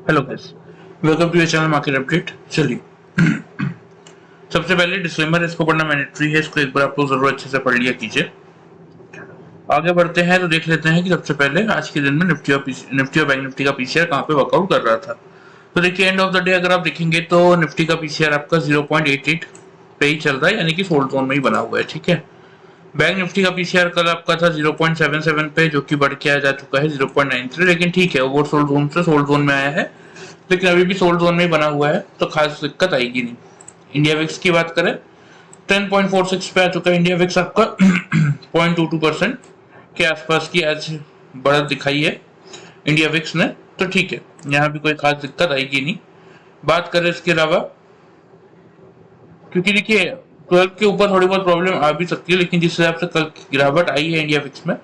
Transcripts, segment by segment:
Hello guys, welcome to your channel market update. चलिए सबसे पहले डिस्क्लेमर, इसको पढ़ना मैंडेटरी है, इसको एक बार आप लोग जरूर अच्छे से पढ़ लिया कीजिए। आगे बढ़ते हैं तो देख लेते हैं कि सबसे पहले आज के दिन में निफ्टी और बैंक निफ्टी का पीसीआर कहाँ पे वर्कआउट कर रहा था। तो देखिए एंड ऑफ द डे अगर आप देखेंगे तो निफ्टी का पीसीआर आपका 0.88 पे ही चल रहा है, यानी कि सोल्ड जोन में ही बना हुआ है। ठीक है, बैंक निफ्टी का पीसीआर कल आपका था 0.77 पे, जो कि बढ़ के आ जा चुका है 0.93, लेकिन ठीक है ओवर सोल्ड जोन से सोल्ड जोन में आया है, लेकिन अभी भी सोल्ड जोन में ही बना हुआ है, तो खास दिक्कत आएगी नहीं। इंडिया विक्स की बात करें 10.46 पे आ चुका है इंडिया विक्स आपका 0.22% के आसपास की आज बढ़त दिखाई है इंडिया विक्स ने, तो ठीक है यहाँ भी कोई खास दिक्कत आएगी नहीं। बात करें इसके अलावा, क्योंकि देखिए 12 के ऊपर थोड़ी बहुत प्रॉब्लम आ भी सकती है, लेकिन जिस हिसाब से कल गिरावट आई है इंडिया विक्स में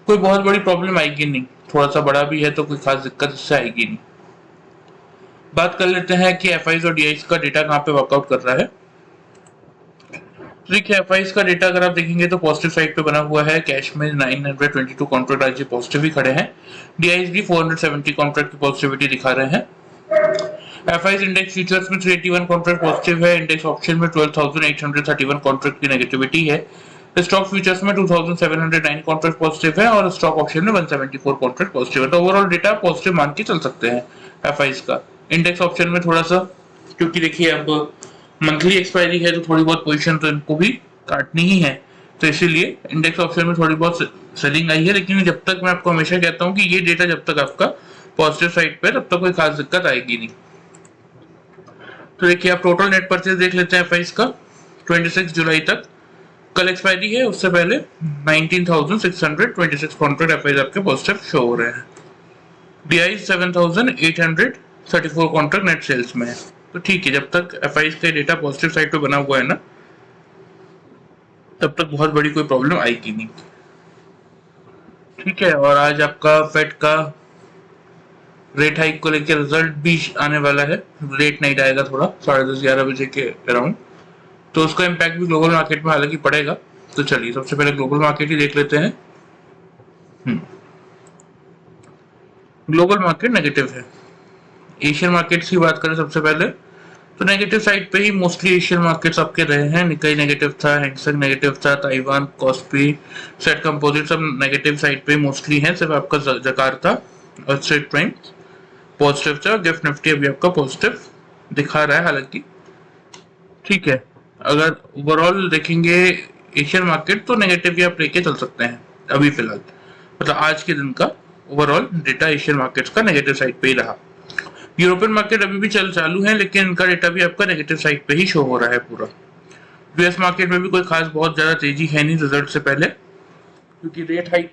कोई बहुत बड़ी प्रॉब्लम आएगी नहीं। थोड़ा सा बड़ा भी है तो कोई खास दिक्कत इससे आएगी नहीं। बात कर लेते हैं कि एफआईज और डीआईज का डेटा कहाँ पे वर्कआउट कर रहा है। तो देखिए एफआईज का डेटा अगर आप देखेंगे तो पॉजिटिव साइड पे बना हुआ है, कैश में 922 कॉन्ट्रैक्ट आज पॉजिटिव ही खड़े हैं, डीआईज भी 470 कॉन्ट्रैक्ट की पॉजिटिविटी दिखा रहे हैं। एफआईज इंडेक्स फ्यूचर्स में 381 कॉन्ट्रैक्ट पॉजिटिव है, इंडेक्स ऑप्शन में 12,831 कॉन्ट्रैक्ट की नेगेटिविटी है, स्टॉक फ्यूचर्स में 2709 कॉन्ट्रैक्ट पॉजिटिव है और स्टॉक ऑप्शन में 174 कॉन्ट्रैक्ट पॉजिटिव है। तो ओवरऑल डेटा पॉजिटिव मान के चल सकते हैं एफआईज का। इंडेक्स ऑप्शन में थोड़ा सा, क्योंकि देखिए अब मंथली एक्सपायरी है तो थोड़ी बहुत पोजीशन तो इनको भी काटनी ही है, तो इसीलिए इंडेक्स ऑप्शन में थोड़ी बहुत सेलिंग आई है। लेकिन जब तक, मैं आपको हमेशा कहता हूँ कि ये डेटा जब तक आपका पॉजिटिव साइड पे, तब तक कोई खास दिक्कत आएगी नहीं। तो देखिए आप टोटल नेट परचेज देख लेते हैं एफआईज का 26 जुलाई तक, कल एक्सपायरी है, उससे पहले 19,626 कॉन्ट्रैक्ट एफआईज आपके पॉजिटिव शो हो रहे हैं। डीआई 7,834 कॉन्ट्रैक्ट नेट सेल्स में है, तो ठीक है जब तक एफआईज का डेटा पॉजिटिव साइड पे बना हुआ है ना, तब तक बहुत बड़ी कोई प्रॉब्लम आएगी नहीं। ठीक है, और आज आपका फेड का रेट हाइक को लेकर रिजल्ट भी आने वाला है, लेट नाइट आएगा थोड़ा 10:30-11 बजे के अराउंड, तो उसका इम्पैक्ट भी ग्लोबल मार्केट में हालांकि पड़ेगा। तो चलिए सबसे पहले ग्लोबल मार्केट ही देख लेते हैं। ग्लोबल मार्केट नेगेटिव है। एशियन मार्केट्स की बात करें सबसे पहले, तो नेगेटिव साइड पे ही मोस्टली एशियन मार्केट्स आपके रहे हैं। निकाई नेगेटिव था, हैंगसेंग नेगेटिव था, ताइवान, कॉस्पी, सेट कंपोजिट सब नेगेटिव साइड पे मोस्टली हैं। सिर्फ आपका जकार्ता और स्ट्रेट प्राइम पॉजिटिव था, गिफ्ट निफ्टी अभी आपका पॉजिटिव दिखा रहा है हालांकि। ठीक है, अगर ओवरऑल देखेंगे एशियन मार्केट तो नेगेटिव ही आप लेके चल सकते हैं अभी फिलहाल, मतलब आज के दिन का ओवरऑल डेटा एशियन मार्केट्स का नेगेटिव साइड पे ही रहा। यूरोपियन मार्केट अभी भी चालू है, लेकिन इनका डेटा भी आपका नेगेटिव साइड पे ही शो हो रहा है पूरा। यूएस मार्केट में भी कोई खास बहुत ज्यादा तेजी है नहीं रिजल्ट से पहले, क्योंकि रेट हाइक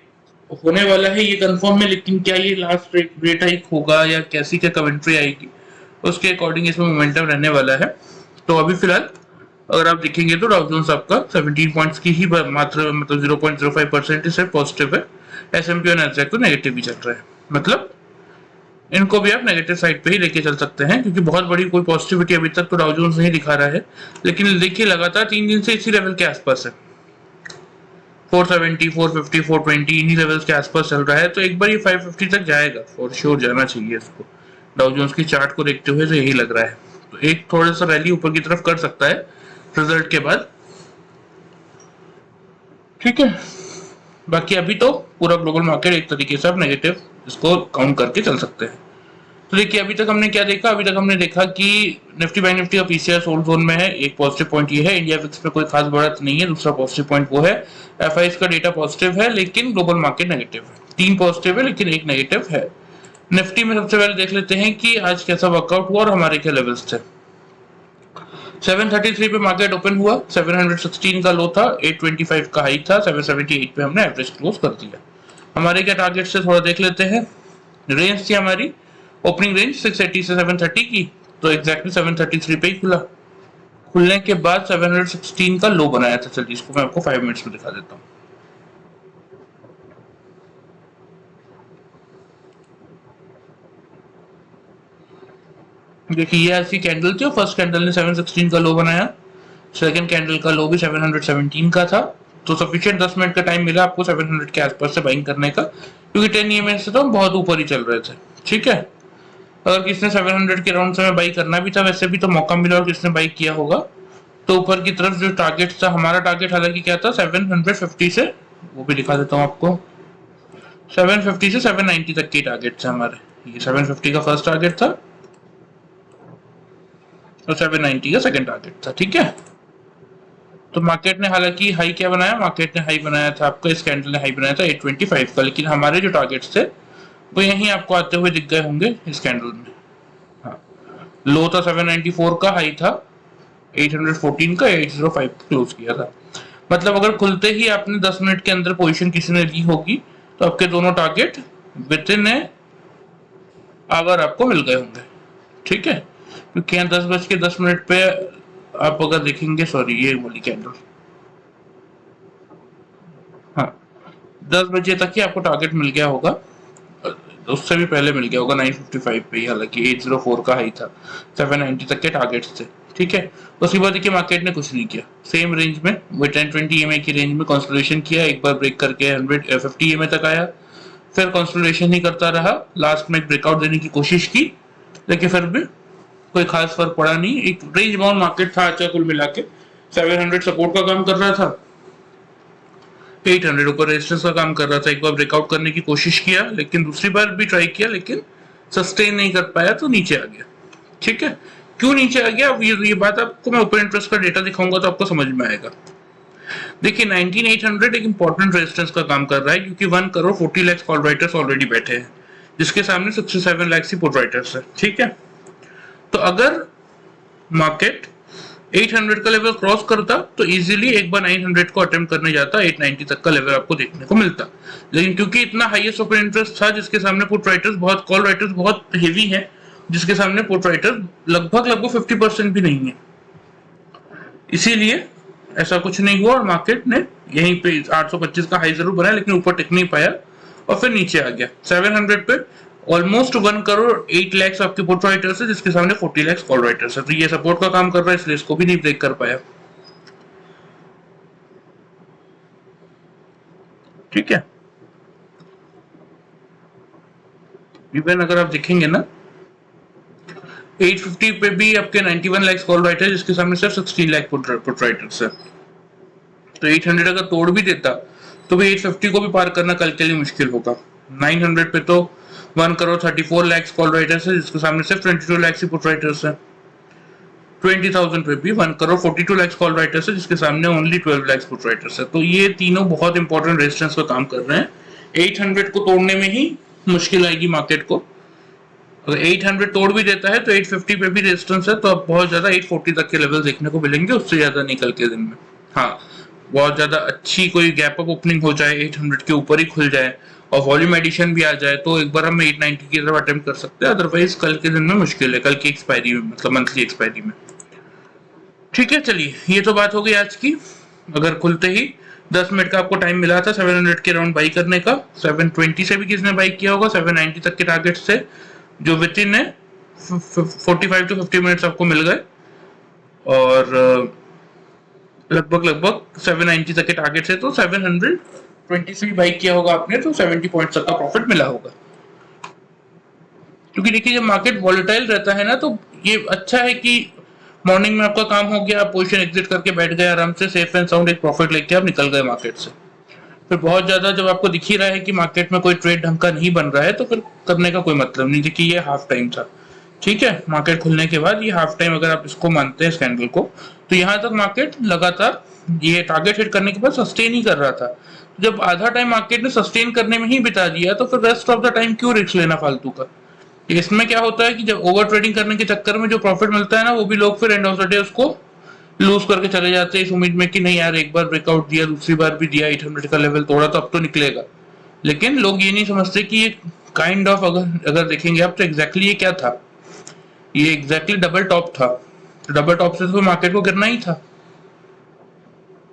होने वाला है ये कंफर्म है, लेकिन क्या ये लास्ट रेट हाइक होगा या कैसी क्या कमेंट्री आएगी उसके अकॉर्डिंग इसमें मोमेंटम रहने वाला है। तो अभी फिलहाल अगर आप देखेंगे तो डाउ जोन्स आपका 17 पॉइंट्स की ही मात्र, मतलब 0.05% से पॉजिटिव है। एसएमपी और नैस्डैक तो नेगेटिव ही चल रहा है, मतलब इनको भी आप नेगेटिव साइड पे ही लेके चल सकते हैं, क्योंकि बहुत बड़ी कोई पॉजिटिविटी अभी तक तो डाउ जोन्स नहीं दिखा रहा है। लेकिन देखिए लगातार 3 दिन से इसी लेवल के आसपास है, 470, 450, 420 इन्हीं लेवल्स के आसपास चल रहा है, तो एक बार ये 550 तक जाएगा, फॉर श्योर जाना चाहिए इसको। डाउ जोन्स की चार्ट को देखते हुए तो यही लग रहा है, तो एक थोड़ा सा रैली ऊपर की तरफ कर सकता है रिजल्ट के बाद। ठीक है, बाकी अभी तो पूरा ग्लोबल मार्केट एक तरीके से आप नेगेटिव इसको काउंट करके चल सकते हैं। तो देखिए अभी तक हमने क्या देखा, अभी तक हमने देखा कि निफ्टी बैंक निफ्टी का पीसीआर सोल्ड जोन में है। एक पॉजिटिव पॉइंट ये है, इंडिया विक्स पे कोई खास बढ़त नहीं है। दूसरा पॉजिटिव पॉइंट वो है एफआईज का डेटा पॉजिटिव है, लेकिन ग्लोबल मार्केट नेगेटिव है। 3 पॉजिटिव है लेकिन एक नेगेटिव है। निफ्टी में सबसे पहले देख लेते हैं कि आज कैसा वर्कआउट हुआ और हमारे क्या लेवल्स थे। 733 पे मार्केट ओपन हुआ, 716 का लो था, 825 का हाई था, 778 पे हमने एवरेज क्लोज कर दिया। हमारे क्या टारगेट से थोड़ा देख लेते हैं। रेंज थी हमारी ओपनिंग रेंज 680 से 730 की, तो एग्जैक्टली 733 पे ही खुला। खुलने के बाद 716 का लो बनाया था। चलिए इसको मैं आपको 5 मिनट्स में दिखा देता हूँ। देखिए ये ऐसी कैंडल थी, फर्स्ट कैंडल ने 716 का लो बनाया, सेकंड कैंडल का लो भी 717 का था, तो सफिशिएंट 10 मिनट का टाइम मिला आपको 700 के आसपास से बाइंग करने का, क्योंकि 10 EMA से तो हम बहुत ऊपर ही चल रहे थे। ठीक है, अगर किसने 700 के अराउंड से बाई करना भी था, वैसे भी तो मौका मिला और किसने बाई किया होगा, तो ऊपर की तरफ जो टारगेट था, हमारा टारगेट हालांकि क्या था 750 से, वो भी दिखा देता हूँ आपको, 750 से 790 तक के टारगेट थे हमारे। ये 750 का फर्स्ट टारगेट था और 790 का सेकंड टारगेट था, ठीक है। तो मार्केट ने हालांकि हाई क्या बनाया, मार्केट ने हाई बनाया था आपका, इस कैंडल ने हाई बनाया था 825 का, लेकिन हमारे जो टारगेट्स थे वो यहीं आपको आते हुए दिख गए होंगे इस कैंडल में। हाँ, लो था 794 का, हाई था 814 का, 805 क्लोज किया था। मतलब अगर खुलते ही आपने 10 मिनट के अंदर पोजीशन किसी ने ली होगी तो आपके दोनों target within a hour आपको मिल गए होंगे, ठीक है। क्योंकि यहाँ 10:10 पे आप अगर देखेंगे, सॉरी ये बोली कैंडल, हाँ 10 बजे तक ही आपको टारगेट मिल गया होगा, उससे भी पहले मिल गया होगा 955 पे ही, हालांकि 804 का हाई था, 790 तक के टारगेट्स थे, ठीक है। उसके बाद देखिए मार्केट ने कुछ नहीं किया, सेम रेंज में वो 10-20 ईएमए की रेंज में कंसोलिडेशन किया, एक बार ब्रेक करके 150 ईएमए तक आया, फिर कंसोलिडेशन ही करता रहा, लास्ट में एक ब्रेकआउट देने की कोशिश की, लेकिन फिर भी कोई खास फर्क पड़ा नहीं, एक रेंज बाउंड मार्केट था। अच्छा कुल मिला के 700 सपोर्ट का काम कर रहा था, 800 ऊपर रेजिस्टेंस का काम कर रहा था, एक बार ब्रेकआउट करने की कोशिश किया, लेकिन दूसरी बार भी ट्राई किया, लेकिन सस्टेन नहीं कर पाया, तो नीचे आ गया, ठीक है। क्यों नीचे आ गया, अब ये बात आपको मैं ओपन इंटरेस्ट का डेटा दिखाऊंगा तो आपको समझ में आएगा। देखिए 19800 एक इंपॉर्टेंट रेजिस्टेंस का काम कर रहा है, क्योंकि 1 crore 40 lakh call writers already बैठे हैं, जिसके सामने 67 लाख ही पुट राइटर्स है, ठीक है। तो अगर मार्केट 800 का लेवल क्रॉस करता तो इजीली एक बार 900 को अटेम्प्ट करने जाता, 890 तक का लेवल आपको देखने को मिलता, लेकिन क्योंकि इतना हाईएस्ट ओपन इंटरेस्ट था, जिसके सामने पुट राइटर्स बहुत, कॉल राइटर्स बहुत हेवी है, जिसके सामने पुट राइटर्स लगभग लगभग 50% भी नहीं है, इसीलिए ऐसा कुछ नहीं हुआ और मार्केट ने यहीं पे 825 का हाई जरूर बनाया, लेकिन ऊपर टिक नहीं पाया और फिर नीचे आ गया 700 पे। ऑलमोस्ट 1 करोड़ 8 लाख आपके पुट राइटर्स है, जिसके सामने 40 लाख कॉल राइटर्स है, तो ये सपोर्ट का काम कर रहा है, इसलिए इसको भी नहीं ब्रेक कर पाया, ठीक है। इवन अगर आप देखेंगे ना 850 पे भी आपके 91 लाख कॉल राइटर, जिसके सामने सिर्फ 16 लाख पुट राइटर्स है, तो 800 अगर तोड़ भी देता तो भी 850 को भी पार करना कल के लिए मुश्किल होगा। 900 पे तो 1 करोड़ 34 लाख कॉल राइटर्स है, जिसके सामने सिर्फ 22 लाख ही पुट राइटर्स है। 20,000 पे भी 1 करोड़ 42 लाख कॉल राइटर्स है, जिसके सामने ओनली 12 लाख पुट राइटर्स है, तो ये तीनों बहुत इंपॉर्टेंट रेजिस्टेंस का काम कर रहे हैं। 800 को तोड़ने में ही मुश्किल आएगी मार्केट को, अगर 800 तोड़ भी देता है तो 850 पे भी रेजिस्टेंस है, तो अब बहुत ज्यादा 840 तक के लेवल देखने को मिलेंगे, उससे ज्यादा नहीं कल के दिन में। हाँ, बहुत ज्यादा अच्छी कोई गैप अप ओपनिंग हो जाए, 800 के ऊपर ही खुल जाए और वॉल्यूम एडिशन भी आ जाए, तो एक बार हम 890 की तरफ अटेम्प्ट कर सकते हैं, अदरवाइज कल के दिन में मुश्किल है, कल की एक्सपायरी में, मतलब मंथली एक्सपायरी में, ठीक है। चलिए ये तो बात हो गई आज की। अगर खुलते ही 10 मिनट का आपको टाइम मिला था 700 के राउंड बाई करने का, 720 से भी किसने बाई किया होगा, 790 तक के टारगेट्स थे जो विद इन 45 टू 50 मिनट्स आपको मिल गए, और लगभग लगभग 790 तक के टारगेट है, तो 720 से भी बाई किया होगा आपने, तो 70 पॉइंट्स तक का प्रॉफिट मिला होगा। क्योंकि देखिए जब मार्केट वॉलेटाइल रहता है ना, तो ये अच्छा है कि मॉर्निंग में आपका काम हो गया, आप पोजीशन एग्जिट करके बैठ गए आराम से, सेफ एंड साउंड एक प्रॉफिट लेके आप निकल गए मार्केट से। फिर बहुत ज्यादा जब आपको दिख ही रहा है कि मार्केट में कोई ट्रेड ढंग का नहीं बन रहा है, तो फिर करने का कोई मतलब नहीं। देखिए ये हाफ टाइम था, ठीक है, मार्केट खुलने के बाद ये हाफ टाइम अगर आप इसको मानते हैं इस कैंडल को, तो यहाँ तक मार्केट लगातार ये टारगेट हिट करने के बाद सस्टेन ही कर रहा था। जब आधा टाइम मार्केट ने सस्टेन करने में ही बिता दिया, तो फिर रेस्ट ऑफ द टाइम क्यों रिस्क लेना फालतू का। इसमें क्या होता है कि जब ओवर ट्रेडिंग करने के चक्कर में जो प्रॉफिट मिलता है ना, वो भी लोग फिर एंड ऑफ द डे उसको लूज करके चले जाते हैं, इस उम्मीद में कि नहीं यार एक बार ब्रेकआउट दिया, दूसरी बार भी दिया, 800 का लेवल तोड़ा तो अब तो निकलेगा। लेकिन लोग ये नहीं समझते कि ये काइंड ऑफ अगर देखेंगे आप तो एग्जैक्टली ये क्या था, ये एग्जैक्टली डबल टॉप था, डबल टॉप से तो मार्केट को गिरना ही था।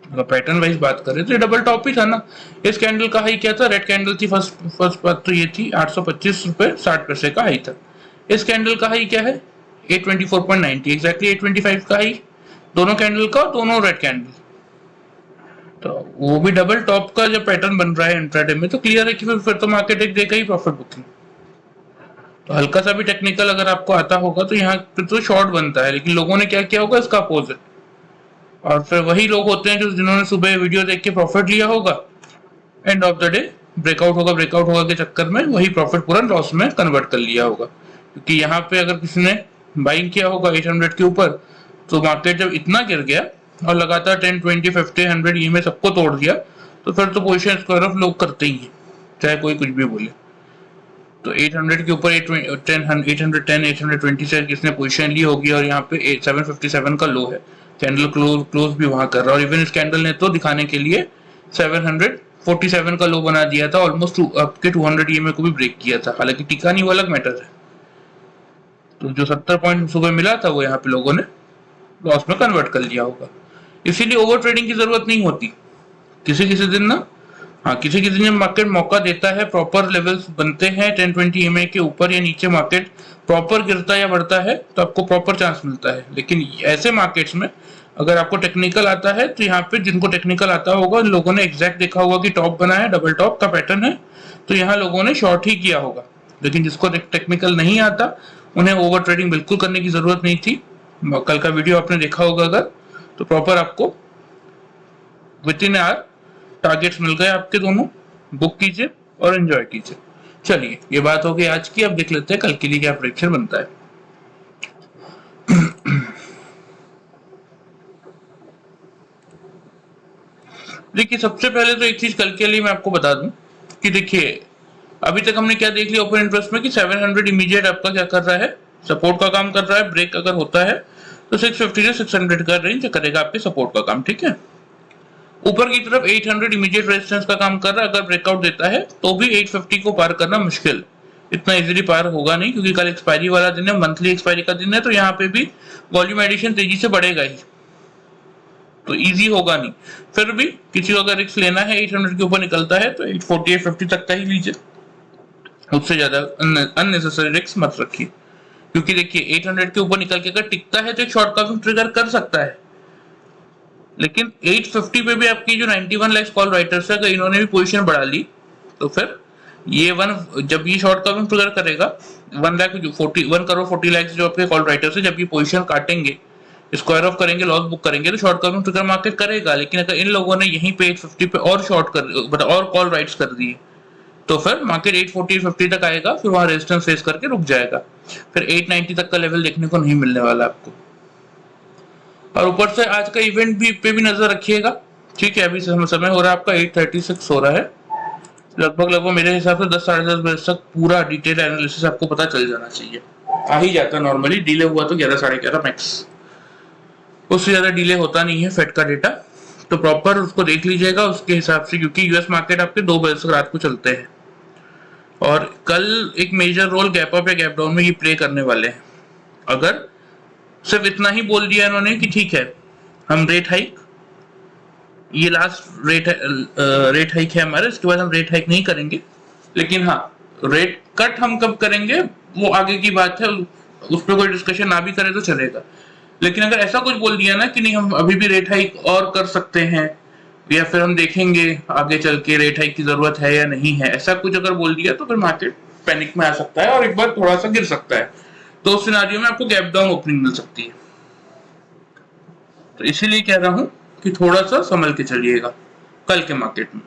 अगर पैटर्न वाइज बात करें तो ये डबल टॉप ही था ना। इस कैंडल का हाई क्या था, रेड कैंडल थी, फर्स्ट बात तो ये थी 825 रुपए 60 पैसे का हाई था। इस कैंडल का हाई क्या है, 824.90, एग्जैक्टली 825 का हाई, दोनों कैंडल का, दोनों रेड कैंडल, तो वो भी डबल टॉप का जब पैटर्न बन रहा है इंट्राडे में, तो क्लियर है कि फिर तो मार्केट एक देगा ही प्रॉफिट बुकिंग। तो हल्का सा भी टेक्निकल अगर आपको आता होगा तो यहाँ पे तो शॉर्ट बनता है, लेकिन लोगों ने क्या किया होगा इसका अपोजिट। और फिर वही लोग होते हैं जो जिन्होंने सुबह वीडियो देख के प्रॉफिट लिया होगा, end of the day breakout होगा के चक्कर में वही प्रॉफिट पूरा लॉस में कन्वर्ट कर लिया होगा। क्योंकि यहाँ पे अगर किसी ने बाइंग किया होगा 800 के ऊपर, तो मार्केट जब इतना गिर गया और लगातार 10, 20, 50, 100 ये में सबको तोड़ दिया, तो फिर तो पोजिशन स्क्वायर ऑफ लोग करते ही है, चाहे कोई कुछ भी बोले। तो 800 के ऊपर 810, 820 से किसने पोजीशन ली होगी, और यहाँ पे 757 का लो है, कैंडल क्लोज भी वहां कर रहा है, और इवन इस कैंडल ने तो दिखाने के लिए 747 का लो बना दिया था, ऑलमोस्ट आपके 200 ईएमए को भी ब्रेक किया था, हालांकि टिका नहीं, वो अलग मैटर है। तो जो 70 पॉइंट सुबह मिला था वो यहाँ पे लोगों ने लॉस में कन्वर्ट कर लिया होगा। इसीलिए ओवर ट्रेडिंग की जरूरत नहीं होती। किसी किसी दिन ना, हाँ किसी किसी दिन मार्केट मौका देता है, प्रॉपर लेवल्स बनते हैं 10-20 EMA के ऊपर या नीचे, मार्केट प्रॉपर गिरता या बढ़ता है तो आपको प्रॉपर चांस मिलता है। लेकिन ऐसे मार्केट्स में अगर आपको टेक्निकल आता है, तो यहाँ पे जिनको टेक्निकल आता होगा लोगों ने एग्जैक्ट देखा होगा कि टॉप बना है, डबल टॉप का पैटर्न है, तो यहाँ लोगों ने शॉर्ट ही किया होगा। लेकिन जिसको टेक्निकल नहीं आता उन्हें ओवर ट्रेडिंग बिल्कुल करने की जरूरत नहीं थी। कल का वीडियो आपने देखा होगा अगर, तो प्रॉपर आपको विद इन आवर टारगेट्स मिल गए आपके दोनों, बुक कीजिए और एंजॉय कीजिए। चलिए ये बात हो गई आज की, अब देख लेते हैं कल के लिए क्या प्रेडिक्शन बनता है। देखिए सबसे पहले तो एक चीज कल के लिए मैं आपको बता दूं कि देखिए अभी तक हमने क्या देख लिया ओपन इंटरेस्ट में कि 700 इमीडिएट आपका क्या कर रहा है, सपोर्ट का काम कर रहा है। ब्रेक अगर होता है तो 650 से 600 का रेंज करेगा आपके सपोर्ट का काम, ठीक है। ऊपर की तरफ 800 इमीडिएट रेजिस्टेंस का काम कर रहा है, अगर ब्रेकआउट देता है तो भी 850 को पार करना मुश्किल, इतना इजीली पार होगा नहीं, क्योंकि कल एक्सपायरी वाला दिन है, मंथली एक्सपायरी का दिन है, तो यहाँ पे भी वॉल्यूम एडिशन तेजी से बढ़ेगा ही, तो इजी होगा नहीं। फिर भी किसी को अगर रिस्क लेना है 800 के ऊपर निकलता है तो 840 850 तक का ही लीजिए, उससे ज्यादा अननेसेसरी रिस्क मत रखिए। क्योंकि देखिए 800 के ऊपर निकल के अगर टिकता है तो एक शॉर्ट कमिंग ट्रिगर कर सकता है, लेकिन 850 पे भी आपकी जो 91 लाख कॉल राइटर्स है अगर इन्होंने भी पोजीशन बढ़ा ली तो फिर ये जब ये शॉर्ट कमिंग ट्रिगर करेगा 1 करोड़ 40 लाख जो आपके कॉल राइटर्स है, जब ये पोजीशन काटेंगे, स्क्वायर ऑफ करेंगे, लॉस बुक करेंगे, तो शॉर्ट कमिंग ट्रिगर मार्केट करेगा। लेकिन अगर इन लोगों ने यहीं पे 850 पे और शॉर्ट कर और कॉल राइट्स कर दिए तो फिर मार्केट 840 850 तक आएगा, फिर वहां रेजिस्टेंस फेस करके रुक जाएगा, फिर 890 तक का लेवल देखने को नहीं मिलने वाला आपको। और ऊपर से आज का इवेंट भी पे भी नजर रखिएगा, ठीक है। अभी समय हो रहा है आपका 8:36 हो रहा है, लगभग मेरे हिसाब से 10 साढ़े 10 बजे तक पूरा डिटेल एनालिसिस आपको पता चल जाना चाहिए। आ ही जाता नॉर्मली, डिले हुआ तो 11 साढ़े 11 मैक्स, उससे ज्यादा डिले होता नहीं है फेड का डेटा, तो प्रॉपर उसको देख लीजिएगा उसके हिसाब से, क्योंकि यूएस मार्केट आपके 2 बजे तक रात को चलते हैं और कल एक मेजर रोल गैप अप या गैप डाउन में ये प्ले करने वाले हैं। अगर सिर्फ इतना ही बोल दिया इन्होंने कि ठीक है हम रेट हाइक, ये लास्ट रेट हाइक है हमारे, इसके बाद हम रेट हाइक नहीं करेंगे, लेकिन हाँ रेट कट हम कब करेंगे वो आगे की बात है, उस पर कोई डिस्कशन ना भी करे तो चलेगा। लेकिन अगर ऐसा कुछ बोल दिया ना कि नहीं हम अभी भी रेट हाइक और कर सकते हैं, या फिर हम देखेंगे आगे चल के रेट हाइक की जरूरत है या नहीं है, ऐसा कुछ अगर बोल दिया तो फिर मार्केट पैनिक में आ सकता है और एक बार थोड़ा सा गिर सकता है, तो उस सिनारियो में आपको गैप डाउन ओपनिंग मिल सकती है। तो इसीलिए कह रहा हूं कि थोड़ा सा संभल के चलिएगा कल के मार्केट में।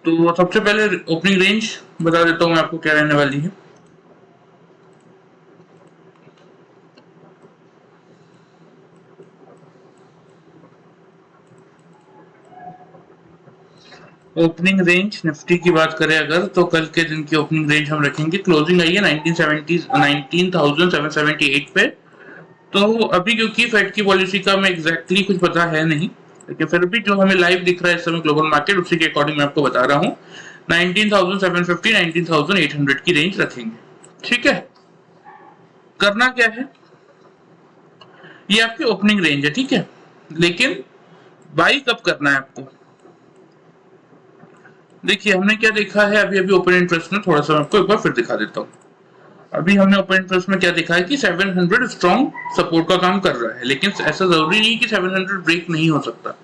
तो सबसे पहले ओपनिंग रेंज बता देता हूं मैं आपको क्या रहने वाली है। ओपनिंग रेंज निफ्टी की बात करें अगर, तो कल के दिन की ओपनिंग रेंज हम रखेंगे, क्लोजिंग आई है 19,778 पे। तो अभी क्योंकि फेड की पॉलिसी का हमें एग्जैक्टली कुछ पता है नहीं, लेकिन फिर भी जो हमें लाइव दिख रहा है इस समय ग्लोबल मार्केट, उसी के अकॉर्डिंग मैं आपको बता रहा हूँ 19,750 19,800 की रेंज रखेंगे, ठीक है। करना क्या है, ये आपकी ओपनिंग रेंज है, ठीक है, लेकिन बाई कब करना है आपको। देखिए हमने क्या देखा है अभी ओपन इंटरेस्ट में, थोड़ा सा मैं आपको एक बार फिर दिखा देता हूँ। अभी हमने ओपन इंटरेस्ट में क्या देखा है कि 700 स्ट्रॉन्ग सपोर्ट का काम कर रहा है, लेकिन ऐसा जरूरी नहीं कि 700 ब्रेक नहीं हो सकता।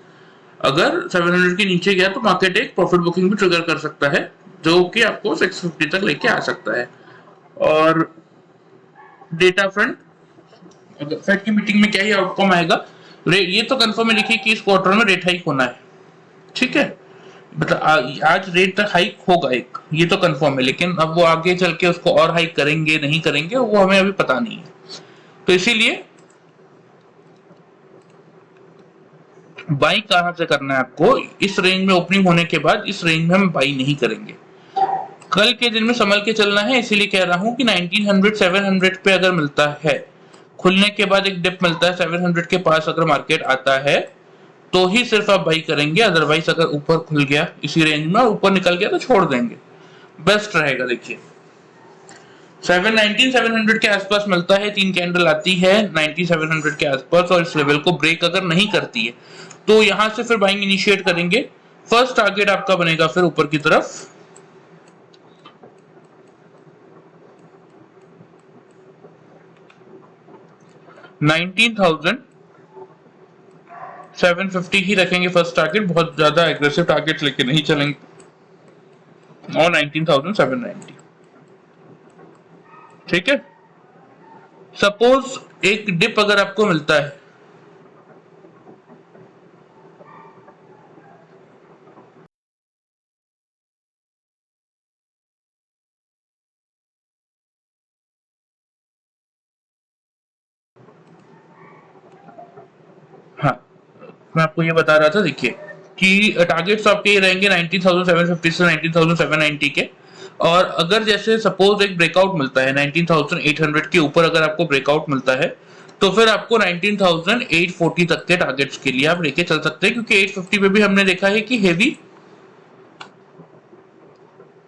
अगर 700 के नीचे गया तो मार्केट एक प्रॉफिट बुकिंग भी ट्रिगर कर सकता है, जो कि आपको 650 तक लेके आ सकता है। और डेटा फ्रंट, अगर फेड की मीटिंग में क्या ही आउटकम आएगा, ये तो कंफर्म है लिखिए कि इस क्वार्टर में रेट हाइक होना है, ठीक है, मतलब आज रेट तक हाइक होगा एक, ये तो कंफर्म है, लेकिन अब वो आगे चल के उसको और हाइक करेंगे नहीं करेंगे वो हमें अभी पता नहीं है। तो इसीलिए बाई कहां से करना है आपको, इस रेंज में ओपनिंग होने के बाद इस रेंज में हम बाई नहीं करेंगे, कल के दिन में संभल के चलना है। इसीलिए कह रहा हूं कि 1900 700 पे अगर मिलता है, खुलने के बाद एक डिप मिलता है 700 के पास अगर मार्केट आता है तो ही सिर्फ आप बाई करेंगे, अदरवाइज अगर ऊपर खुल गया इसी रेंज में और ऊपर निकल गया तो छोड़ देंगे, बेस्ट रहेगा। देखिए 719 700 के आसपास मिलता है, 3 कैंडल आती है 9700 के आसपास और इस लेवल को ब्रेक अगर नहीं करती है तो यहां से फिर बाइंग इनिशिएट करेंगे। फर्स्ट टारगेट आपका बनेगा फिर ऊपर की तरफ 19,750 ही रखेंगे फर्स्ट टारगेट, बहुत ज्यादा एग्रेसिव टारगेट लेके नहीं चलेंगे, और 19,790, ठीक है। सपोज एक डिप अगर आपको मिलता है, हाँ मैं आपको ये बता रहा था, देखिए कि टारगेट्स आपके ये रहेंगे 19,750 से 19,790 के, और अगर जैसे सपोज एक ब्रेकआउट मिलता है 19,800 के ऊपर, अगर आपको ब्रेकआउट मिलता है तो फिर आपको 19,840 तक के टारगेट्स के लिए आप लेके चल सकते हैं, क्योंकि 850 पे भी हमने देखा है कि हेवी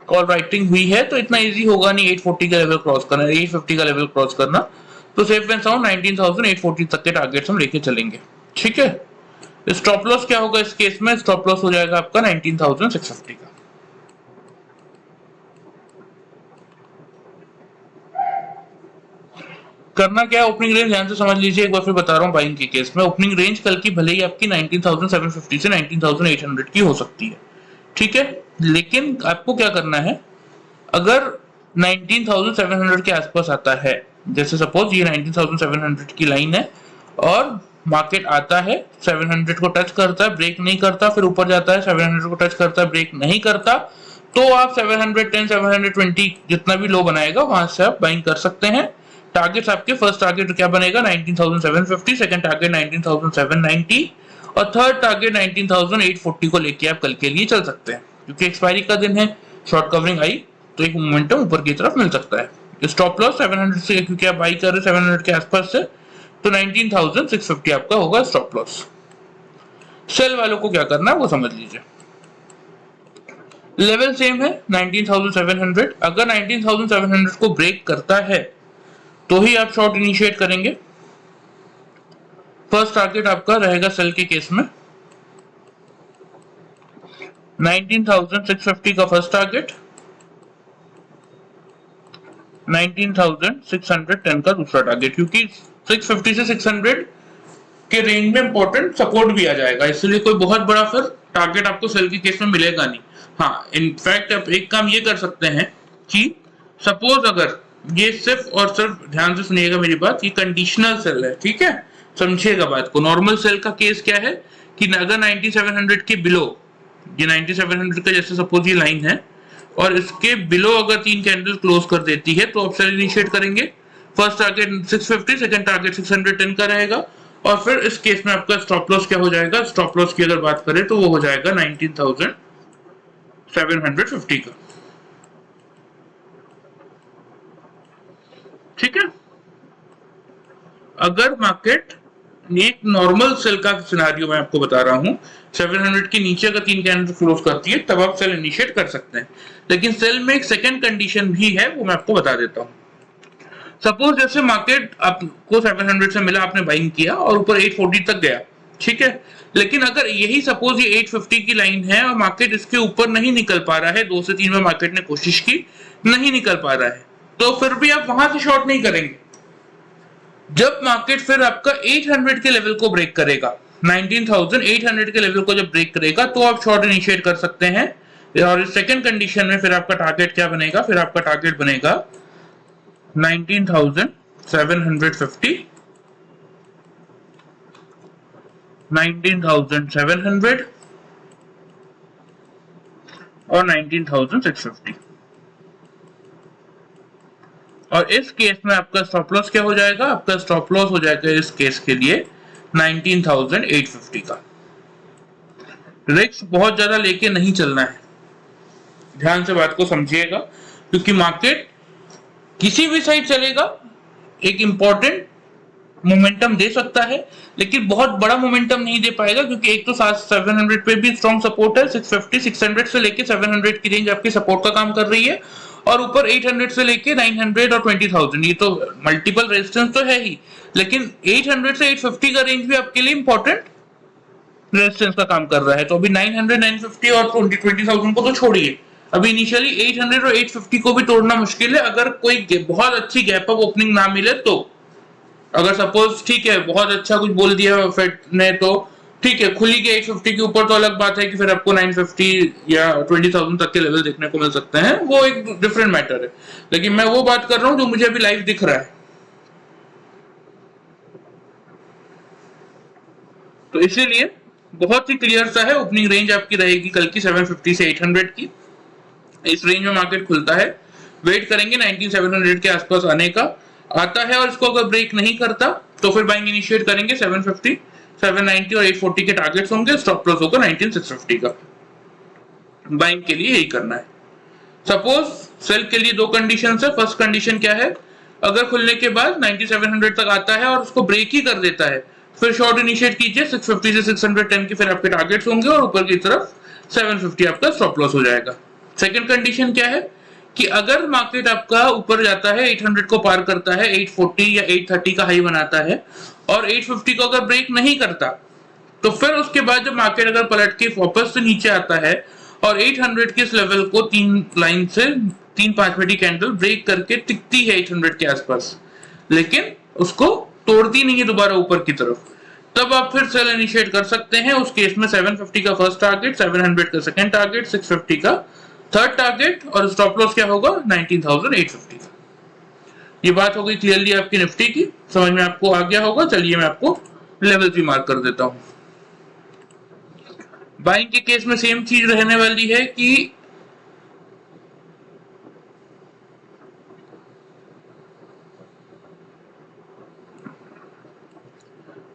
कॉल राइटिंग हुई है, तो इतना इजी होगा नहीं 840 का लेवल क्रॉस करना, 850 का लेवल क्रॉस करना, तो सेफ एंड साउंड 19,840 तक के टारगेट्स हम लेके चलेंगे, ठीक है। स्टॉप लॉस क्या होगा इस केस में, स्टॉप लॉस हो जाएगा आपका 19,650 का। करना क्या है, ओपनिंग रेंज ध्यान से समझ लीजिए, एक बार फिर बता रहा हूं, बाइंग के केस में ओपनिंग रेंज कल की भले ही आपकी 19,750 से 19,800 की हो सकती है, ठीक है, लेकिन आपको क्या करना है, अगर 19,700 के आसपास आता है, जैसे सपोज ये 19,700 की लाइन है और मार्केट आता है 700 को टच करता है, ब्रेक नहीं करता, फिर ऊपर जाता है 700 को टच करता है, ब्रेक नहीं करता, तो आप 710 720 जितना भी लो बनाएगा वहां से आप बाइंग कर सकते हैं। टारगेट्स आपके, फर्स्ट टारगेट क्या बनेगा 19,750, सेकंड टारगेट 19,790 और थर्ड टारगेट 19,840 को लेके आप कल के लिए चल सकते हैं, क्योंकि एक्सपायरी का दिन है, शॉर्ट कवरिंग आई तो एक मोमेंटम ऊपर की तरफ मिल सकता है। स्टॉप लॉस 700 से, क्योंकि आप बाई कर रहे हैं 700 के आसपास से, तो 19,650 आपका होगा स्टॉप लॉस। सेल वालों को क्या करना है वो समझ लीजिए, लेवल सेम है 19,700, अगर 19,700 को ब्रेक करता है तो ही आप शॉर्ट इनिशिएट करेंगे। फर्स्ट टारगेट आपका रहेगा सेल के केस में 19,650 का फर्स्ट टारगेट, 19,610 का दूसरा टारगेट, क्योंकि 650 से 600 के रेंज में इंपॉर्टेंट सपोर्ट भी आ जाएगा, इसलिए कोई बहुत बड़ा फिर टारगेट आपको सेल के केस में मिलेगा नहीं। हाँ इनफैक्ट आप एक काम ये कर सकते हैं कि सपोज अगर ये सिर्फ और सिर्फ, ध्यान से सुनिएगा मेरी बात, ये कंडीशनल सेल है, ठीक है, समझिएगा बात को। नॉर्मल सेल का केस क्या है कि अगर 9700 के बिलो, ये 9700 का जैसे सपोज ये लाइन है और इसके बिलो अगर 3 कैंडल क्लोज कर देती है तो आप सेल इनिशिएट करेंगे। फर्स्ट टारगेट 650, सेकंड टारगेट 610 का रहेगा, और फिर इस केस में आपका स्टॉप लॉस क्या हो जाएगा, स्टॉप लॉस की अगर बात करें तो वो हो जाएगा 19,750 का, ठीक है। अगर मार्केट, एक नॉर्मल सेल का सिनारियो मैं आपको बता रहा हूं, 700 के नीचे अगर 3 कैंडल क्लोज करती है तब आप सेल इनिशिएट कर सकते हैं, लेकिन सेल में एक सेकंड कंडीशन भी है, वो मैं आपको बता देता हूं। सपोज जैसे मार्केट आपको 700 से मिला, आपने बाइंग किया और ऊपर 840 तक गया, ठीक है, लेकिन अगर यही सपोज ये 850 की लाइन है और मार्केट इसके ऊपर नहीं निकल पा रहा है, 2 से 3 बार मार्केट ने कोशिश की, नहीं निकल पा रहा है, तो फिर भी आप वहां से शॉर्ट नहीं करेंगे। जब मार्केट फिर आपका 800 के लेवल को ब्रेक करेगा, 19,800 के लेवल को जब ब्रेक करेगा तो आप शॉर्ट इनिशिएट कर सकते हैं। और इस सेकंड कंडीशन में फिर आपका टारगेट क्या बनेगा, फिर आपका टारगेट बनेगा 19,750, 19,700 और 19,650। और इस केस में आपका स्टॉप लॉस क्या हो जाएगा, आपका स्टॉप लॉस हो जाएगा इस केस के लिए 19,850 का। रिस्क बहुत ज्यादा लेके नहीं चलना है, ध्यान से बात को समझिएगा, क्योंकि मार्केट किसी भी साइड चलेगा, एक इंपॉर्टेंट मोमेंटम दे सकता है, लेकिन बहुत बड़ा मोमेंटम नहीं दे पाएगा, क्योंकि एक तो 700 पे भी स्ट्रॉन्ग सपोर्ट है, 650 600 से लेके 700 की रेंज आपकी सपोर्ट का काम कर रही है, और ऊपर 800 से लेके 900 और 20,000, ये तो मल्टीपल रेजिस्टेंस तो है ही, लेकिन 800 से 850 का रेंज भी आपके लिए इंपॉर्टेंट रेजिस्टेंस का काम कर रहा है। तो अभी 900 950 और 20,000 को तो छोड़िए, अभी इनिशियली 800 और 850 को भी तोड़ना मुश्किल है, अगर कोई बहुत अच्छी गैप अप ओपनिंग ना मिले तो। अगर सपोज ठीक है बहुत अच्छा कुछ बोल दिया फेड ने तो ठीक है, खुली के 850 के ऊपर तो अलग बात है कि फिर आपको 950 या 20,000 तक के लेवल देखने को मिल सकते हैं, वो एक डिफरेंट मैटर है, लेकिन मैं वो बात कर रहा हूं जो मुझे अभी लाइव दिख रहा है। तो इसीलिए बहुत ही क्लियर सा है, ओपनिंग रेंज आपकी रहेगी कल की 750 से 800 की, इस रेंज में मार्केट खुलता है, वेट करेंगे 19,700 के आसपास आने का, आता है और इसको अगर ब्रेक नहीं करता तो फिर बाइंग इनिशिएट करेंगे 750 790 और 840 के टारगेट्स होंगे, स्टॉप लॉस होगा 19,650 का। बाइंग के लिए यही करना है। सपोज सेल के लिए दो कंडीशन है, फर्स्ट कंडीशन क्या है, अगर खुलने के बाद 9700 तक आता है और उसको ब्रेक ही कर देता है, फिर शॉर्ट इनिशिएट कीजिए 650 से 610 के, फिर आपके टारगेट्स होंगे और ऊपर की तरफ 750 आपका स्टॉप लॉस हो जाएगा। सेकंड कंडीशन क्या है कि अगर मार्केट आपका ऊपर जाता है 800 को पार करता है, 840 या 830 का हाई बनाता है और 850 को अगर ब्रेक नहीं करता, तो फिर उसके बाद जब मार्केट अगर पलट के वापस से नीचे आता है और 800 के इस लेवल को तीन लाइन से 3-5 मिनट की कैंडल ब्रेक करके टिकती है 800 के आसपास, लेकिन उसको तोड़ती नहीं है दोबारा ऊपर की तरफ, तब आप फिर सेल इनिशिएट कर सकते हैं। उस केस में 750 का फर्स्ट टारगेट, 700 का सेकंड टारगेट, 650 का थर्ड टारगेट, और स्टॉप लॉस क्या होगा 19,850 का। ये बात हो गई क्लियरली आपकी निफ्टी की, समझ में आपको आ गया होगा। चलिए मैं आपको लेवल भी मार्क कर देता हूं। बाइंग के केस में सेम चीज रहने वाली है कि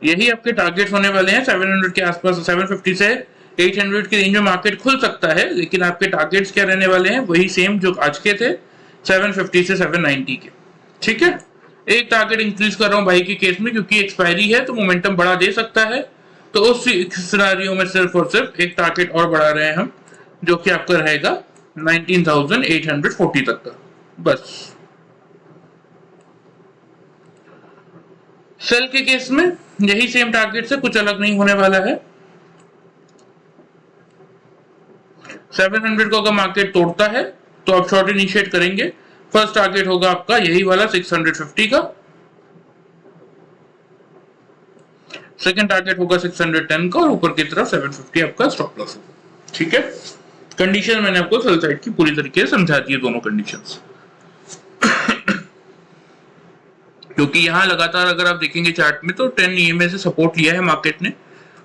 यही आपके टारगेट होने वाले हैं 700 के आसपास, 750 से 800 की रेंज में मार्केट खुल सकता है, लेकिन आपके टारगेट्स क्या रहने वाले हैं, वही सेम जो आज के थे 750 से 790 के। ठीक है, एक टारगेट इंक्रीज कर रहा हूं भाई के केस में, क्योंकि एक्सपायरी है तो मोमेंटम बढ़ा दे सकता है, तो उस सिनेरियो में सिर्फ और सिर्फ एक टारगेट और बढ़ा रहे हैं हम, जो कि आपका रहेगा 19,840 तक का, बस। सेल के केस में यही सेम टारगेट से, कुछ अलग नहीं होने वाला है। 700 को अगर मार्केट तोड़ता है तो आप शॉर्ट इनिशिएट करेंगे, फर्स्ट टारगेट होगा आपका यही वाला 650 का, सेकंड टारगेट होगा 610 का, और ऊपर की तरफ 750 आपका स्टॉप लॉस होगा। ठीक है, कंडीशन मैंने आपको सेल साइड की पूरी तरीके से समझा दी है, दोनों कंडीशंस। क्योंकि यहां लगातार अगर आप देखेंगे चार्ट में तो 10 EMA से सपोर्ट लिया है मार्केट ने,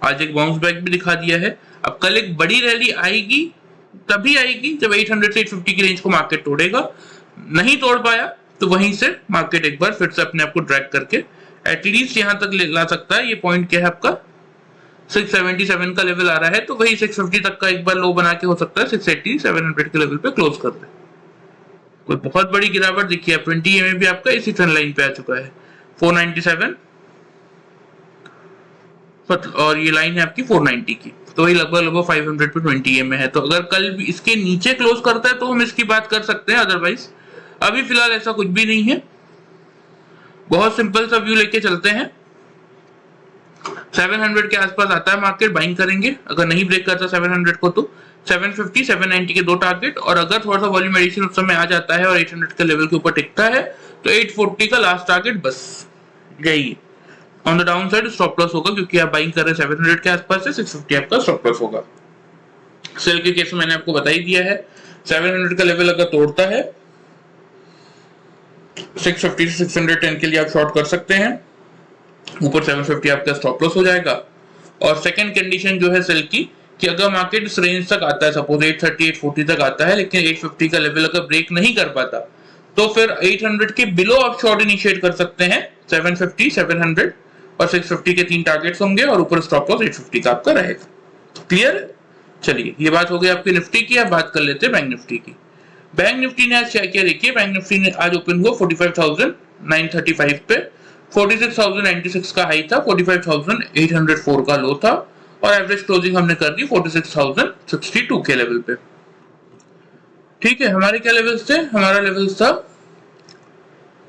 आज एक बाउंस बैक भी दिखा दिया है। अब कल एक बड़ी रैली आएगी, तभी आएगी जब 800 से 850 की रेंज को मार्केट तोड़ेगा, नहीं तोड़ पाया तो वहीं से मार्केट एक बार फिर से अपने आप को ड्रैग करके एटलीस्ट यहां तक ला सकता है। ये पॉइंट क्या है आपका 677 का लेवल आ रहा है, तो वही 650 तक का एक बार लो बना के हो सकता है 680 700 के लेवल पे क्लोज कर दे। कोई बहुत बड़ी गिरावट दिखी है, 20 EMA भी आपका इसी ट्रेंड लाइन पे आ चुका है 497, और ये लाइन है आपकी 490 की, तो ये लगभग 500 पे 20 EMA है। तो अगर कल भी इसके नीचे क्लोज करता है तो हम इसकी बात कर सकते हैं, अदरवाइज अभी फिलहाल ऐसा कुछ भी नहीं है। बहुत सिंपल सा व्यू लेके चलते हैं, 700 के आसपास आता है मार्केट, बाइंग करेंगे, अगर नहीं ब्रेक करता 700 को तो 750 790 के दो टारगेट, और अगर थोड़ा सा वॉल्यूम एडिशन उस समय आ जाता है और 800 के लेवल के ऊपर टिकता है तो 840 का लास्ट टारगेट, बस यही। On the down side stop loss होगा, क्योंकि आप बाइंग कर रहे हैं 700 के आसपास से, 650 आपका स्टॉप लॉस होगा। सेल के केस में मैंने आपको बता ही दिया है, 700 का लेवल अगर तोड़ता है 650 से 610 के लिए आप शॉर्ट कर सकते हैं, ऊपर 750 आपका स्टॉप लॉस हो जाएगा। और सेकंड कंडीशन जो है सेल की, कि अगर मार्केट इस रेंज तक आता है, सपोज 830 840 तक आता है, लेकिन 850 का लेवल अगर ब्रेक नहीं कर पाता, तो फिर 800 के बिलो आप शॉर्ट इनिशिएट कर सकते हैं। 750 700 और 650 के 3 टारगेट्स होंगे और ऊपर स्टॉप लॉस 850 का आपका रहेगा। क्लियर? चलिए, ये बात हो गई आपकी निफ्टी की। अब बात कर लेते हैं बैंक निफ्टी की। बैंक निफ्टी ने आज क्या किया देखिए, बैंक निफ्टी ने आज ओपन हुआ 45,935 पे, 46,096 का हाई था, 45,804 का लो था, और एवरेज क्लोजिंग हमने कर दी 46,062 के लेवल पे। ठीक है, हमारे क्या लेवल्स थे? हमारा लेवल्स था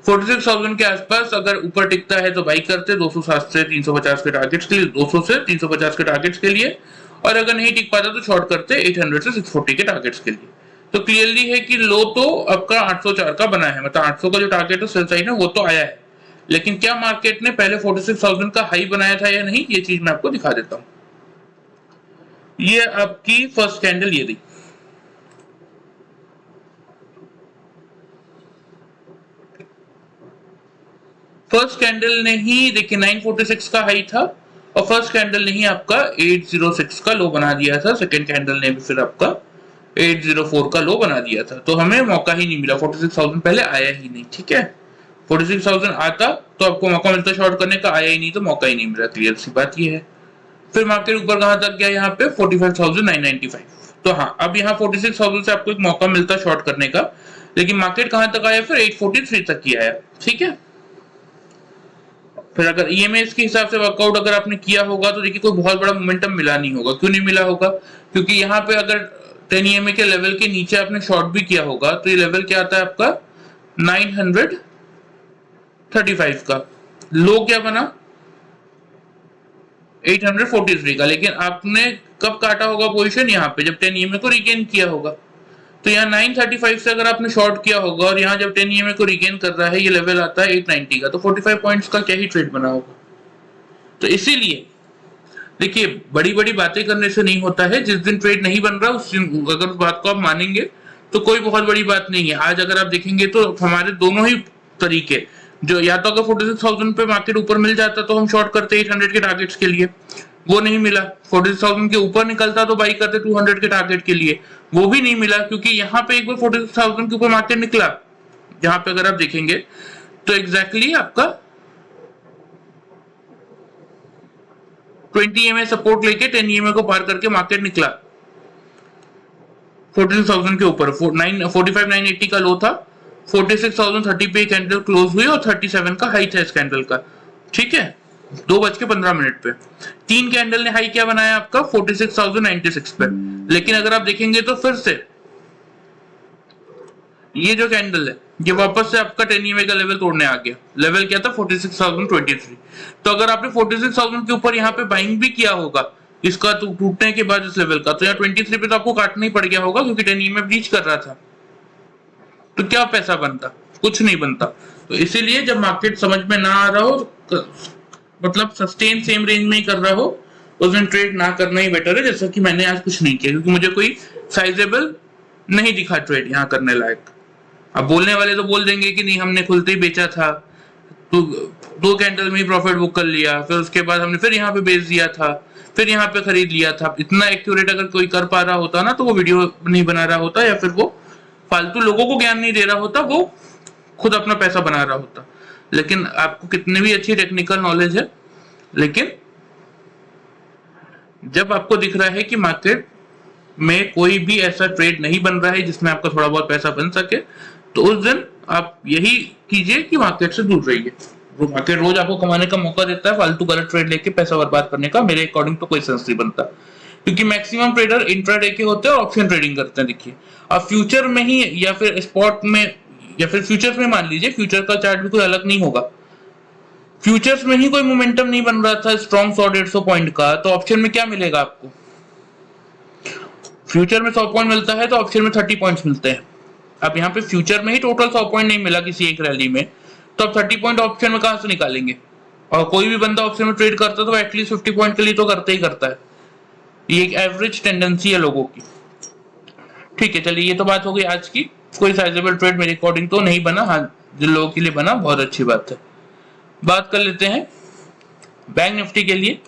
46,000 के आसपास। अगर ऊपर टिकता है तो बाई करते 207 से 350 के टारगेट्स के लिए, 200 से 350 के टारगेट्स के लिए, और अगर नहीं टिक पाता तो शॉर्ट करते 800 से 640 के टारगेट्स के लिए। तो क्लियरली है कि लो तो आपका 804 का बना है, मतलब 800 का जो टारगेट है सेल साइड है वो तो आया है, लेकिन क्या मार्केट ने पहले 46,000 का हाई बनाया था या नहीं, ये चीज मैं आपको दिखा देता हूं। ये आपकी फर्स्ट कैंडल ये दी, फर्स्ट कैंडल ने ही देखिए 946 का हाई था, और फर्स्ट कैंडल ने ही आपका 806 का लो बना दिया था, सेकंड कैंडल ने भी फिर आपका 804 का लो बना दिया था। तो हमें मौका ही नहीं मिला, 46,000 पहले आया ही नहीं। ठीक है, 46,000 आता तो आपको मौका मिलता शॉर्ट करने का, आया ही नहीं तो मौका ही नहीं मिला। क्लियर सी बात ये है। फिर मार्केट ऊपर कहां तक गया, यहाँ पे 45,995। तो हाँ, अब यहाँ 46,000 से आपको एक मौका मिलता शॉर्ट करने का, लेकिन मार्केट कहां तक आया, फिर 843 तक ही आया। ठीक है, फिर अगर ईएमएस के हिसाब से वर्कआउट अगर आपने किया होगा तो देखिए कोई बहुत बड़ा मोमेंटम मिला नहीं होगा। क्यों नहीं मिला होगा? क्योंकि यहाँ पे अगर 10 ईएमए के लेवल के नीचे आपने शॉर्ट भी किया होगा तो ये लेवल क्या आता है आपका 935 का, लो क्या बना 843 का, लेकिन आपने कब काटा होगा पोजीशन, यहाँ पे जब 10 ईएमए को रिगेन किया होगा। तो यहाँ 935 से अगर आपने शॉर्ट किया होगा और यहाँ जब 10 ईएमए को रिगेन कर रहा है, ये लेवल आता है 890 का, तो 45 पॉइंट्स का क्या ही ट्रेड बना होगा। तो इसीलिए देखिए, बड़ी बड़ी बातें करने से नहीं होता है। जिस दिन ट्रेड नहीं बन रहा उस दिन अगर उस बात को आप मानेंगे तो कोई बहुत बड़ी बात नहीं है। आज अगर आप देखेंगे तो हमारे दोनों ही तरीके, जो या तो अगर 46,000 पे मार्केट ऊपर मिल जाता तो हम शॉर्ट करते 800 के टारगेट्स के लिए, वो नहीं मिला। 46,000 के ऊपर निकलता तो बाई करते 200 के टारगेट के लिए, वो भी नहीं मिला। क्योंकि यहाँ पे एक बार 46,000 के ऊपर मार्केट निकला, यहाँ पे अगर आप देखेंगे तो एग्जैक्टली आपका 20 ईएमए सपोर्ट लेके 10 ईएमए को पार करके मार्केट निकला 46,000 के ऊपर। 45,980 का लो था, 46,030 पे कैंडल क्लोज हुई और 37 का हाई था इस कैंडल का। ठीक है, 2:15 पे 3 कैंडल ने हाई क्या बनाया आपका 46,096 पे। लेकिन अगर आप देखेंगे तो फिर से ये जो कैंडल है ये वापस से आपका 10 ईएमए का लेवल तोड़ने आ गया। लेवल क्या था 46,023। तो अगर आपने 46,000 के ऊपर यहाँ पे बाइंग भी किया होगा इसका तो टूटने के बाद इस लेवल का, तो यहाँ 23 पे तो आपको काटना ही पड़ गया होगा, क्योंकि 10 ईएमए ब्रीच कर रहा था। तो क्या पैसा बनता? कुछ नहीं बनता। तो इसीलिए जब मार्केट समझ में ना आ रहा हो, मतलब सस्टेन सेम रेंज में ही कर रहा हो, उस दिन ट्रेड ना करना ही बेटर है। जैसा कि मैंने आज कुछ नहीं किया, क्योंकि मुझे कोई साइजेबल नहीं दिखा ट्रेड यहाँ करने लायक। अब बोलने वाले तो बोल देंगे कि नहीं हमने खुलते ही बेचा था, तो 2 कैंडल में ही प्रॉफिट बुक कर लिया, फिर उसके बाद हमने फिर यहाँ पे बेच दिया था, फिर यहाँ पे खरीद लिया था। इतना एक्यूरेट अगर कोई कर पा रहा होता ना तो वो वीडियो नहीं बना रहा होता, या फिर वो फालतू लोगों को ज्ञान नहीं दे रहा होता, वो खुद अपना पैसा बना रहा होता। लेकिन आपको कितनी भी अच्छी टेक्निकल नॉलेज है, लेकिन जब आपको दिख रहा है कि मार्केट में कोई भी ऐसा ट्रेड नहीं बन रहा है जिसमें आपका थोड़ा बहुत पैसा बन सके, तो उस दिन आप यही कीजिए कि मार्केट से दूर रहिए। वो मार्केट रोज आपको कमाने का मौका देता है, फालतू गलत ट्रेड लेके पैसा बर्बाद करने का मेरे अकॉर्डिंग तो कोई सेंस नहीं बनता। क्योंकि मैक्सिमम ट्रेडर इंट्राडे के होते हैं और ऑप्शन ट्रेडिंग करते हैं। देखिए, अब फ्यूचर में ही या फिर स्पॉट में या फिर फ्यूचर्स में मान लीजिए, फ्यूचर का चार्ट भी कोई अलग नहीं होगा, फ्यूचर्स में ही कोई मोमेंटम नहीं बन रहा था स्ट्रॉन्ग 100-150 पॉइंट का, तो ऑप्शन में क्या मिलेगा आपको? फ्यूचर में 100 पॉइंट मिलता है तो ऑप्शन में 30 पॉइंट्स मिलते हैं। अब यहाँ पे फ्यूचर में ही टोटल 100 पॉइंट नहीं मिला किसी एक रैली में, तो अब 30 पॉइंट ऑप्शन में कहां से निकालेंगे? और कोई भी बंदा ऑप्शन में ट्रेड करता है तो एटलीस्ट 50 पॉइंट के लिए तो करता ही करता है। ये एक एवरेज टेंडेंसी है लोगों की। ठीक है, चलिए ये तो बात हो गई आज की। कोई साइजेबल ट्रेड मेरे अकॉर्डिंग तो नहीं बना, हाँ जिन लोगों के लिए बना बहुत अच्छी बात है। बात कर लेते हैं बैंक निफ्टी के लिए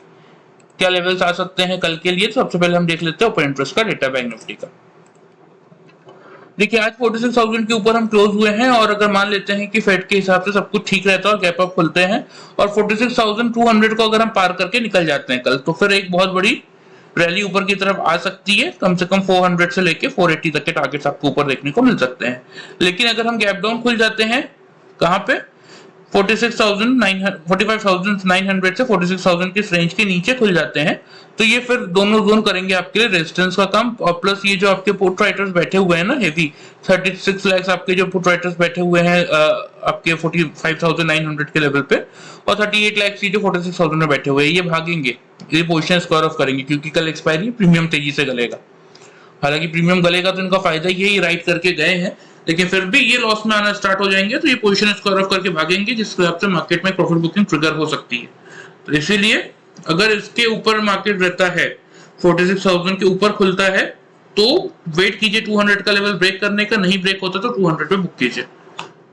क्या लेवल्स आ सकते हैं कल के लिए। तो सबसे पहले हम देख लेते हैं ओपन इंटरेस्ट का डेटा बैंक निफ्टी का। देखिए आज 46,000 के ऊपर हम क्लोज हुए हैं, और अगर मान लेते हैं कि फेड के हिसाब से सब कुछ ठीक रहता है और गैप अप खुलते हैं और 46,200 को अगर हम पार करके निकल जाते हैं कल, तो फिर एक बहुत बड़ी रैली ऊपर की तरफ आ सकती है। कम से कम 400 से लेके 480 तक के टारगेट्स आपको ऊपर देखने को मिल सकते हैं। लेकिन अगर हम गैप डाउन खुल जाते हैं कहां पे 45,900 से 46,000 की रेंज के नीचे खुल जाते हैं, तो ये फिर दोनों जोन करेंगे आपके लिए रेजिस्टेंस का काम। और प्लस ये जो आपके पुट राइटर्स बैठे हुए हैं ना हेवी 36 लाख आपके जो पुट राइटर्स बैठे हुए हैं आपके 45,900 के लेवल पे, और 38 लाख जो 46,000 में बैठे हुए हैं, ये भागेंगे, ये पोजीशन स्क्वायर ऑफ करेंगे क्योंकि कल एक्सपायरी प्रीमियम तेजी से गलेगा। हालांकि प्रीमियम गलेगा तो इनका फायदा यही राइट करके गए हैं, लेकिन फिर भी ये लॉस में आना स्टार्ट हो जाएंगे तो ये पोजीशन स्क्वायर ऑफ करके भागेंगे, जिसके हिसाब से मार्केट में प्रॉफिट बुकिंग ट्रिगर हो सकती है। तो इसीलिए अगर इसके ऊपर मार्केट रहता है 46,000 के ऊपर खुलता है तो वेट कीजिए 200 का लेवल ब्रेक करने का। नहीं ब्रेक होता तो 200 पे बुक कीजिए,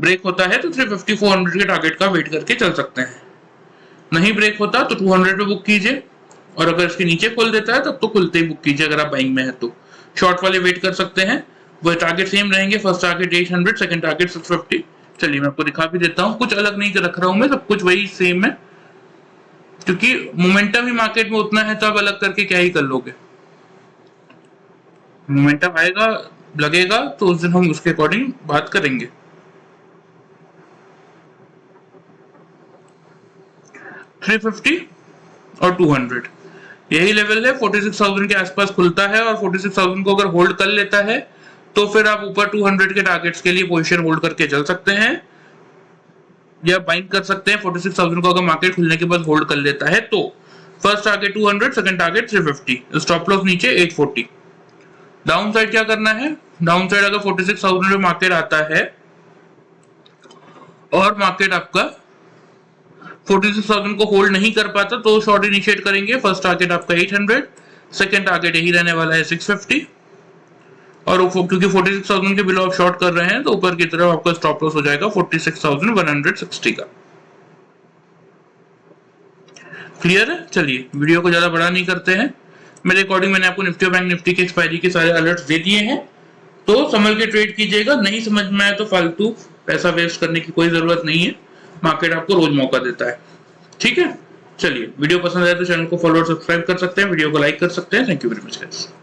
ब्रेक होता है तो 350 400 के टारगेट का वेट करके चल सकते हैं। नहीं ब्रेक होता तो 200 पे बुक कीजिए, और अगर इसके नीचे खोल देता है तब तो खुलते ही बुक कीजिए अगर आप बाइंग में है तो। शॉर्ट वाले वेट कर सकते हैं, वो टारगेट सेम रहेंगे, फर्स्ट टारगेट 800, सेकंड टारगेट 650। चलिए मैं आपको दिखा भी देता हूँ, कुछ अलग नहीं रख रहा हूं मैं, सब कुछ वही सेम है, क्योंकि मोमेंटम ही मार्केट में उतना है तो आप अलग करके क्या ही कर लोगे। मोमेंटम आएगा लगेगा तो उस दिन हम उसके अकॉर्डिंग बात करेंगे। $350 और 200 यही लेवल है। 46,000 के आसपास खुलता है और 46,000 को अगर होल्ड कर लेता है तो फिर आप ऊपर 200 के टारगेट्स के लिए पोजीशन होल्ड करके चल सकते हैं, या बाइंग कर सकते हैं। 46,000 को अगर मार्केट खुलने के बाद होल्ड कर लेता है तो first target 200, second target 350, stop loss नीचे 840। डाउन साइड क्या करना है, डाउन साइड अगर 46,000 में मार्केट आता है और मार्केट आपका 46,000 को होल्ड नहीं कर पाता तो शॉर्ट इनिशिएट करेंगे। फर्स्ट टारगेट आपका 800, सेकंड टारगेट यही रहने वाला है 650, और क्योंकि 46,000 के बिलो आप शॉर्ट कर रहे हैं तो ऊपर की तरफ आपका स्टॉप लॉस हो जाएगा 46,160 का। क्लियर है। चलिए वीडियो को ज्यादा बड़ा नहीं करते हैं। मेरे अकॉर्डिंग मैंने आपको निफ्टी और बैंक निफ्टी के एक्सपायरी के सारे अलर्ट्स दे दिए हैं, तो संभल के ट्रेड कीजिएगा। नहीं समझ में आए तो फालतू पैसा वेस्ट करने की कोई जरूरत नहीं है, मार्केट आपको रोज मौका देता है। ठीक है, चलिए वीडियो पसंद आए तो चैनल को फॉलो और सब्सक्राइब कर सकते हैं, वीडियो को लाइक कर सकते हैं। Thank you very much guys.